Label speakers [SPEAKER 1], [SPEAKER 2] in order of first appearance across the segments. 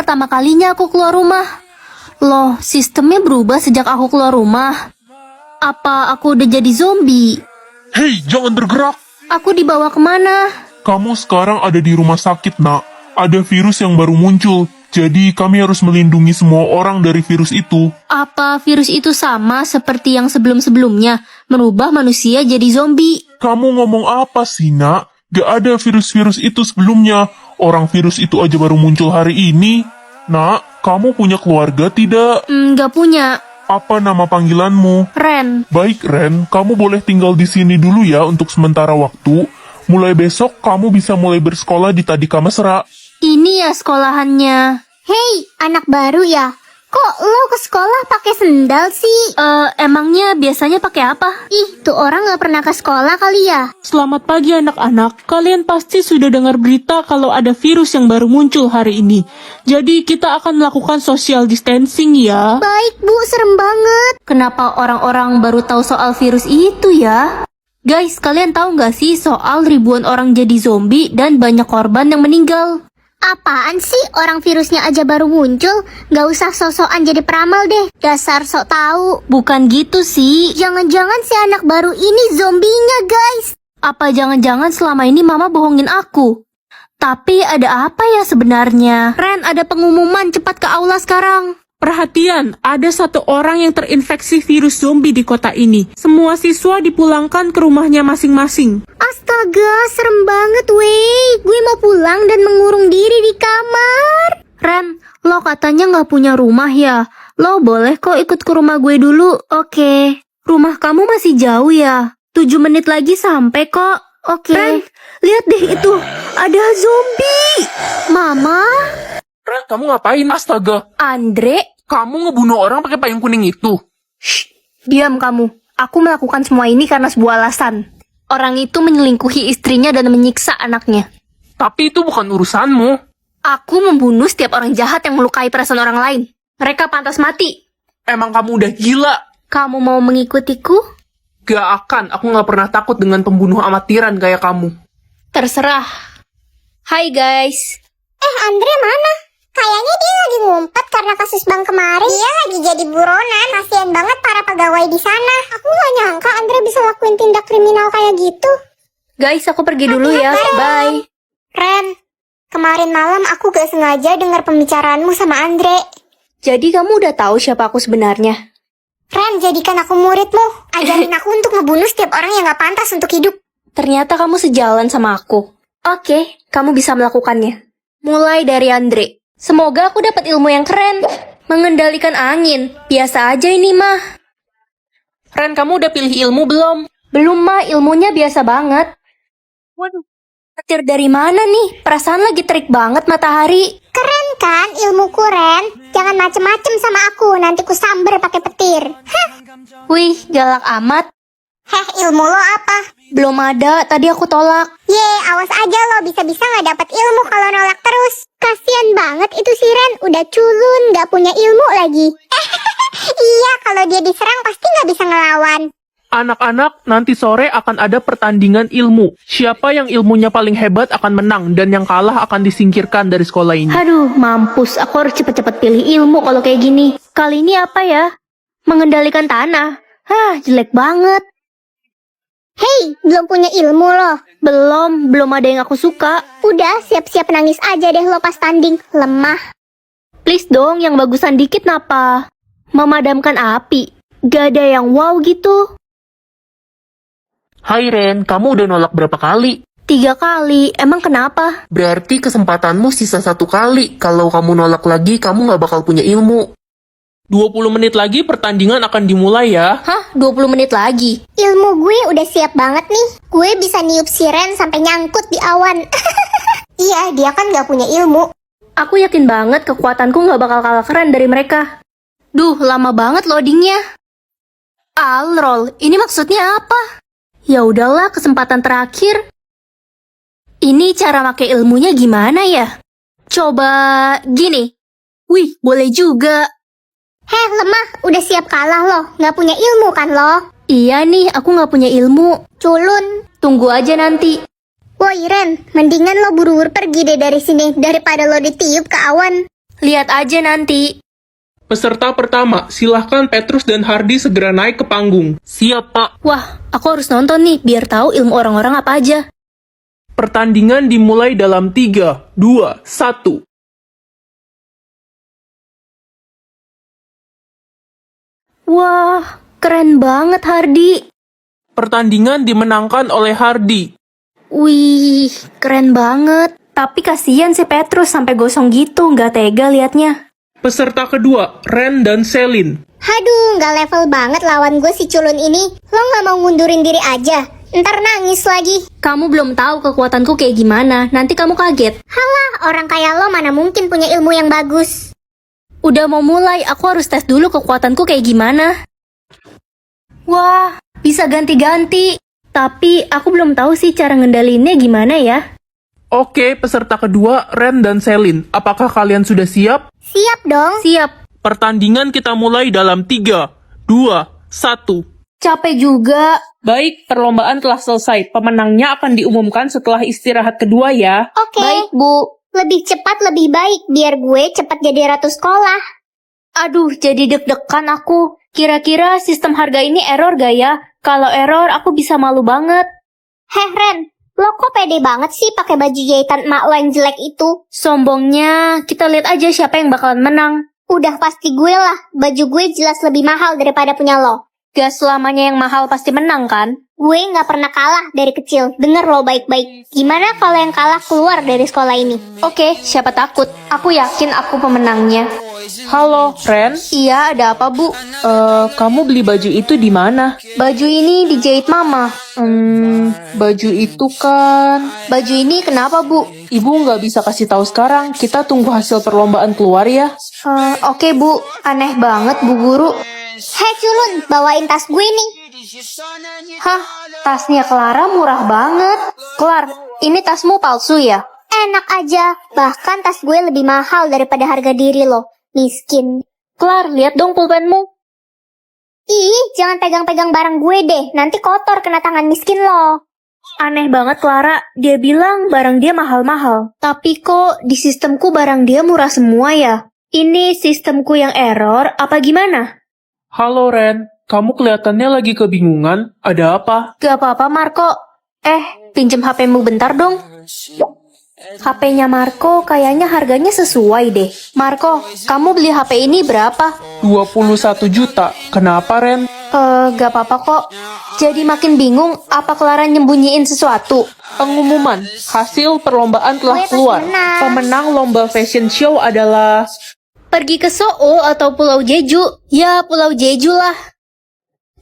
[SPEAKER 1] pertama kalinya aku keluar rumah. Loh, sistemnya berubah sejak aku keluar rumah. Apa aku udah jadi zombie?
[SPEAKER 2] Hei, jangan bergerak.
[SPEAKER 1] Aku dibawa kemana?
[SPEAKER 2] Kamu sekarang ada di rumah sakit, nak. Ada virus yang baru muncul. Jadi kami harus melindungi semua orang dari virus itu.
[SPEAKER 1] Apa virus itu sama seperti yang sebelum-sebelumnya, merubah manusia jadi zombie?
[SPEAKER 2] Kamu ngomong apa sih, nak? Gak ada virus-virus itu sebelumnya. Orang virus itu aja baru muncul hari ini. Nak, kamu punya keluarga tidak?
[SPEAKER 1] Gak punya.
[SPEAKER 2] Apa nama panggilanmu?
[SPEAKER 1] Ren.
[SPEAKER 2] Baik, Ren. Kamu boleh tinggal di sini dulu ya untuk sementara waktu. Mulai besok kamu bisa mulai bersekolah di Tadika Mesra.
[SPEAKER 1] Ini ya sekolahannya.
[SPEAKER 3] Hei, anak baru ya? Kok lo ke sekolah pakai sendal sih?
[SPEAKER 1] Emangnya biasanya pakai apa?
[SPEAKER 3] Ih, tuh orang gak pernah ke sekolah kali ya?
[SPEAKER 4] Selamat pagi anak-anak, kalian pasti sudah dengar berita kalau ada virus yang baru muncul hari ini. Jadi kita akan melakukan social distancing ya.
[SPEAKER 3] Baik bu, serem banget.
[SPEAKER 1] Kenapa orang-orang baru tahu soal virus itu ya? Guys, kalian tahu nggak sih soal ribuan orang jadi zombie dan banyak korban yang meninggal?
[SPEAKER 3] Apaan sih, orang virusnya aja baru muncul? Gak usah sok-sokan jadi peramal deh. Dasar sok tahu.
[SPEAKER 1] Bukan gitu sih.
[SPEAKER 3] Jangan-jangan si anak baru ini zombinya guys.
[SPEAKER 1] Apa jangan-jangan selama ini mama bohongin aku? Tapi ada apa ya sebenarnya? Ren, ada pengumuman, cepat ke aula sekarang.
[SPEAKER 4] Perhatian, ada satu orang yang terinfeksi virus zombie di kota ini. Semua siswa dipulangkan ke rumahnya masing-masing.
[SPEAKER 3] Astaga, serem banget weh. Gue mau pulang dan mengurung diri di kamar.
[SPEAKER 1] Ren, lo katanya nggak punya rumah ya? Lo boleh kok ikut ke rumah gue dulu, oke? Rumah kamu masih jauh ya? 7 menit lagi sampai kok, oke? Ren, lihat deh itu, ada zombie. Mama?
[SPEAKER 5] Ren, kamu ngapain? Astaga,
[SPEAKER 1] Andre?
[SPEAKER 5] kamu ngebunuh orang pakai payung kuning itu.
[SPEAKER 1] Shh, diam kamu. Aku melakukan semua ini karena sebuah alasan. Orang itu menyelingkuhi istrinya dan menyiksa anaknya.
[SPEAKER 5] Tapi itu bukan urusanmu.
[SPEAKER 1] Aku membunuh setiap orang jahat yang melukai perasaan orang lain. Mereka pantas mati.
[SPEAKER 5] Emang kamu udah gila?
[SPEAKER 1] Kamu mau mengikutiku?
[SPEAKER 5] Gak akan, aku gak pernah takut dengan pembunuh amatiran kayak kamu.
[SPEAKER 1] Terserah. Hai guys.
[SPEAKER 3] Andre mana? Kayaknya dia lagi ngumpet karena kasus bank kemarin. Dia lagi jadi buronan. Kasian banget para pegawai di sana. Aku gak nyangka Andre bisa lakuin tindak kriminal kayak gitu.
[SPEAKER 1] Guys, aku pergi dulu ya. Bye.
[SPEAKER 3] Ren, kemarin malam aku gak sengaja dengar pembicaraanmu sama Andre.
[SPEAKER 1] Jadi kamu udah tahu siapa aku sebenarnya?
[SPEAKER 3] Ren, jadikan aku muridmu. Ajarin aku untuk ngebunuh setiap orang yang gak pantas untuk hidup.
[SPEAKER 1] Ternyata kamu sejalan sama aku. Oke, kamu bisa melakukannya. Mulai dari Andre. Semoga aku dapat ilmu yang keren. Mengendalikan angin. Biasa aja ini mah.
[SPEAKER 5] Ren, kamu udah pilih ilmu belum?
[SPEAKER 1] Belum mah, ilmunya biasa banget. Waduh, petir dari mana nih? Perasaan lagi terik banget matahari.
[SPEAKER 3] Keren kan ilmuku, Ren? Jangan macem-macem sama aku, nanti ku samber pakai petir. Hah?
[SPEAKER 1] Wih, galak amat.
[SPEAKER 3] Heh, ilmu lo apa?
[SPEAKER 1] Belum ada, tadi aku tolak.
[SPEAKER 3] Awas aja lo, bisa-bisa gak dapat ilmu kalau nolak terus. Kasian banget itu si Ren, udah culun, gak punya ilmu lagi. Iya, kalau dia diserang pasti gak bisa ngelawan.
[SPEAKER 5] Anak-anak, nanti sore akan ada pertandingan ilmu. Siapa yang ilmunya paling hebat akan menang, dan yang kalah akan disingkirkan dari sekolah ini.
[SPEAKER 1] Aduh, mampus. Aku harus cepet-cepet pilih ilmu kalau kayak gini. Kali ini apa ya? Mengendalikan tanah. Hah, jelek banget.
[SPEAKER 3] Hei, belum punya ilmu lo.
[SPEAKER 1] Belum ada yang aku suka.
[SPEAKER 3] Udah, siap-siap nangis aja deh lo pas tanding. Lemah.
[SPEAKER 1] Please dong, yang bagusan dikit napa? Memadamkan api. Gak ada yang wow gitu.
[SPEAKER 5] Hai Ren, kamu udah nolak berapa kali?
[SPEAKER 1] 3 kali, emang kenapa?
[SPEAKER 5] Berarti kesempatanmu sisa 1 kali. Kalau kamu nolak lagi, kamu gak bakal punya ilmu. 20 menit lagi pertandingan akan dimulai ya.
[SPEAKER 1] Hah, 20 menit lagi?
[SPEAKER 3] Ilmu gue udah siap banget nih. Gue bisa niup si Ren sampai nyangkut di awan. Iya, dia kan gak punya ilmu.
[SPEAKER 1] Aku yakin banget kekuatanku gak bakal kalah keren dari mereka. Duh, lama banget loadingnya. Alrol, ini maksudnya apa? Ya udahlah, kesempatan terakhir. Ini cara pakai ilmunya gimana ya? Coba gini. Wih, boleh juga.
[SPEAKER 3] Heh, lemah. Udah siap kalah lo. Gak punya ilmu kan lo?
[SPEAKER 1] Iya nih, aku gak punya ilmu.
[SPEAKER 3] Culun.
[SPEAKER 1] Tunggu aja nanti.
[SPEAKER 3] Woi Ren, mendingan lo buru-buru pergi deh dari sini daripada lo ditiup ke awan.
[SPEAKER 1] Lihat aja nanti.
[SPEAKER 5] Peserta pertama, silahkan Petrus dan Hardy segera naik ke panggung. Siap, Pak.
[SPEAKER 1] Wah, aku harus nonton nih biar tahu ilmu orang-orang apa aja.
[SPEAKER 5] Pertandingan dimulai dalam 3, 2, 1.
[SPEAKER 1] Wah, keren banget Hardy.
[SPEAKER 5] Pertandingan dimenangkan oleh Hardy.
[SPEAKER 1] Wih, keren banget. Tapi kasihan si Petrus sampai gosong gitu, nggak tega liatnya.
[SPEAKER 5] Peserta kedua, Ren dan Selin.
[SPEAKER 3] Haduh, nggak level banget lawan gue si culun ini. Lo nggak mau ngundurin diri aja? Ntar nangis lagi.
[SPEAKER 1] Kamu belum tahu kekuatanku kayak gimana, nanti kamu kaget.
[SPEAKER 3] Halah, orang kayak lo mana mungkin punya ilmu yang bagus.
[SPEAKER 1] Udah mau mulai, aku harus tes dulu kekuatanku kayak gimana. Wah, bisa ganti-ganti. Tapi aku belum tahu sih cara ngendalinnya gimana ya.
[SPEAKER 5] Oke, peserta kedua, Ren dan Selin. Apakah kalian sudah siap?
[SPEAKER 3] Siap dong.
[SPEAKER 1] Siap.
[SPEAKER 5] Pertandingan kita mulai dalam 3, 2, 1.
[SPEAKER 1] Capek juga.
[SPEAKER 4] Baik, perlombaan telah selesai. Pemenangnya akan diumumkan setelah istirahat kedua ya.
[SPEAKER 3] Oke.
[SPEAKER 1] Baik, Bu.
[SPEAKER 3] Lebih cepat lebih baik biar gue cepat jadi ratu sekolah.
[SPEAKER 1] Aduh, jadi deg-degan aku. Kira-kira sistem harga ini error gak ya? Kalau error, aku bisa malu banget.
[SPEAKER 3] Heh Ren, lo kok pede banget sih pakai baju jahitan emak lo yang jelek itu?
[SPEAKER 1] Sombongnya, kita lihat aja siapa yang bakalan menang.
[SPEAKER 3] Udah pasti gue lah, baju gue jelas lebih mahal daripada punya lo.
[SPEAKER 1] Gak selamanya yang mahal pasti menang kan?
[SPEAKER 3] Gue nggak pernah kalah dari kecil, denger lo baik-baik. Gimana kalau yang kalah keluar dari sekolah ini?
[SPEAKER 1] Oke, siapa takut? Aku yakin aku pemenangnya.
[SPEAKER 4] Halo, Ren.
[SPEAKER 1] Iya, ada apa, Bu?
[SPEAKER 4] Kamu beli baju itu di mana?
[SPEAKER 1] Baju ini dijahit Mama.
[SPEAKER 4] Baju itu kan...
[SPEAKER 1] Baju ini kenapa, Bu?
[SPEAKER 4] Ibu nggak bisa kasih tahu sekarang. Kita tunggu hasil perlombaan keluar ya.
[SPEAKER 1] Oke, Bu. Aneh banget, Bu Guru.
[SPEAKER 3] Hei culun, bawain tas gue nih.
[SPEAKER 1] Hah, tasnya Clara murah banget. Kelar, ini tasmu palsu ya?
[SPEAKER 3] Enak aja, bahkan tas gue lebih mahal daripada harga diri lo. Miskin.
[SPEAKER 1] Kelar, lihat dong pulpenmu.
[SPEAKER 3] Ih, jangan pegang-pegang barang gue deh, nanti kotor kena tangan miskin lo.
[SPEAKER 1] Aneh banget Clara, dia bilang barang dia mahal-mahal. Tapi kok di sistemku barang dia murah semua ya? Ini sistemku yang error, apa gimana?
[SPEAKER 5] Halo Ren, kamu kelihatannya lagi kebingungan. Ada apa?
[SPEAKER 1] Gak apa-apa Marco. Pinjem HPmu bentar dong. HP-nya Marco kayaknya harganya sesuai deh. Marco, kamu beli HP ini berapa?
[SPEAKER 5] 21 juta. Kenapa Ren?
[SPEAKER 1] Gak apa-apa kok. Jadi makin bingung, apa Clara nyembunyiin sesuatu?
[SPEAKER 4] Pengumuman, hasil perlombaan telah
[SPEAKER 3] Gue pasti
[SPEAKER 4] keluar.
[SPEAKER 3] menang.
[SPEAKER 4] Pemenang lomba fashion show adalah...
[SPEAKER 1] Pergi ke Soo atau Pulau Jeju? Ya, Pulau Jeju lah.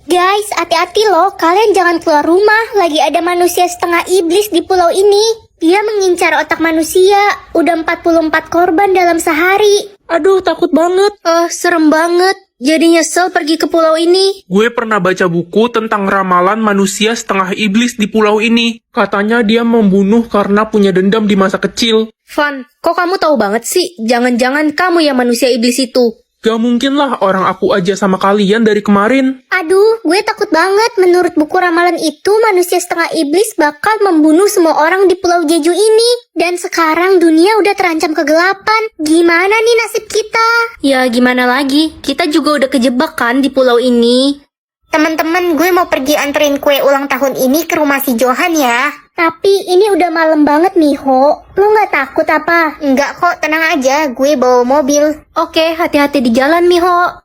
[SPEAKER 3] Guys, hati-hati loh, kalian jangan keluar rumah. Lagi ada manusia setengah iblis di pulau ini. Dia mengincar otak manusia. Udah 44 korban dalam sehari.
[SPEAKER 4] Aduh, takut banget.
[SPEAKER 1] Serem banget. Jadi nyesel pergi ke pulau ini.
[SPEAKER 5] Gue pernah baca buku tentang ramalan manusia setengah iblis di pulau ini. Katanya dia membunuh karena punya dendam di masa kecil.
[SPEAKER 1] Van, kok kamu tahu banget sih? Jangan-jangan kamu yang manusia iblis itu.
[SPEAKER 5] Gak mungkin lah orang aku aja sama kalian dari kemarin.
[SPEAKER 3] Aduh, gue takut banget. Menurut buku ramalan itu, manusia setengah iblis bakal membunuh semua orang di pulau Jeju ini. Dan sekarang dunia udah terancam kegelapan. Gimana nih nasib kita?
[SPEAKER 1] Ya gimana lagi? Kita juga udah kejebak kan di pulau ini.
[SPEAKER 3] Teman-teman, gue mau pergi anterin kue ulang tahun ini ke rumah si Johan ya. Tapi ini udah malam banget, Miho. Lu nggak takut apa? Enggak kok, tenang aja. Gue bawa mobil.
[SPEAKER 1] Oke, hati-hati di jalan, Miho.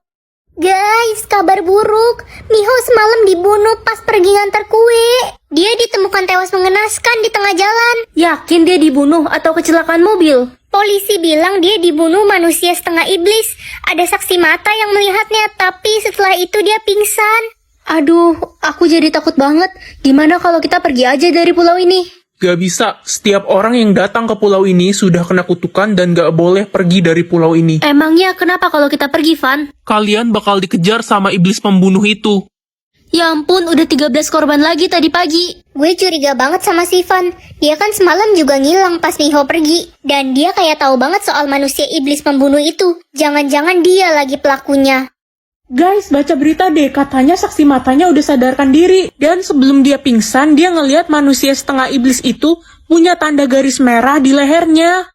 [SPEAKER 3] Guys, kabar buruk. Miho semalam dibunuh pas pergi ngantar kue. Dia ditemukan tewas mengenaskan di tengah jalan.
[SPEAKER 1] Yakin dia dibunuh atau kecelakaan mobil?
[SPEAKER 3] Polisi bilang dia dibunuh manusia setengah iblis. Ada saksi mata yang melihatnya, tapi setelah itu dia pingsan.
[SPEAKER 1] Aduh, aku jadi takut banget. Gimana kalau kita pergi aja dari pulau ini?
[SPEAKER 5] Gak bisa, setiap orang yang datang ke pulau ini sudah kena kutukan dan gak boleh pergi dari pulau ini.
[SPEAKER 1] Emangnya kenapa kalau kita pergi, Van?
[SPEAKER 5] Kalian bakal dikejar sama iblis pembunuh itu.
[SPEAKER 1] Ya ampun, udah 13 korban lagi tadi pagi.
[SPEAKER 3] Gue curiga banget sama si Van. Dia kan semalam juga ngilang pas Miho pergi. Dan dia kayak tahu banget soal manusia iblis pembunuh itu. Jangan-jangan dia lagi pelakunya.
[SPEAKER 4] Guys, baca berita deh, katanya saksi matanya udah sadarkan diri. Dan sebelum dia pingsan, dia ngelihat manusia setengah iblis itu punya tanda garis merah di lehernya.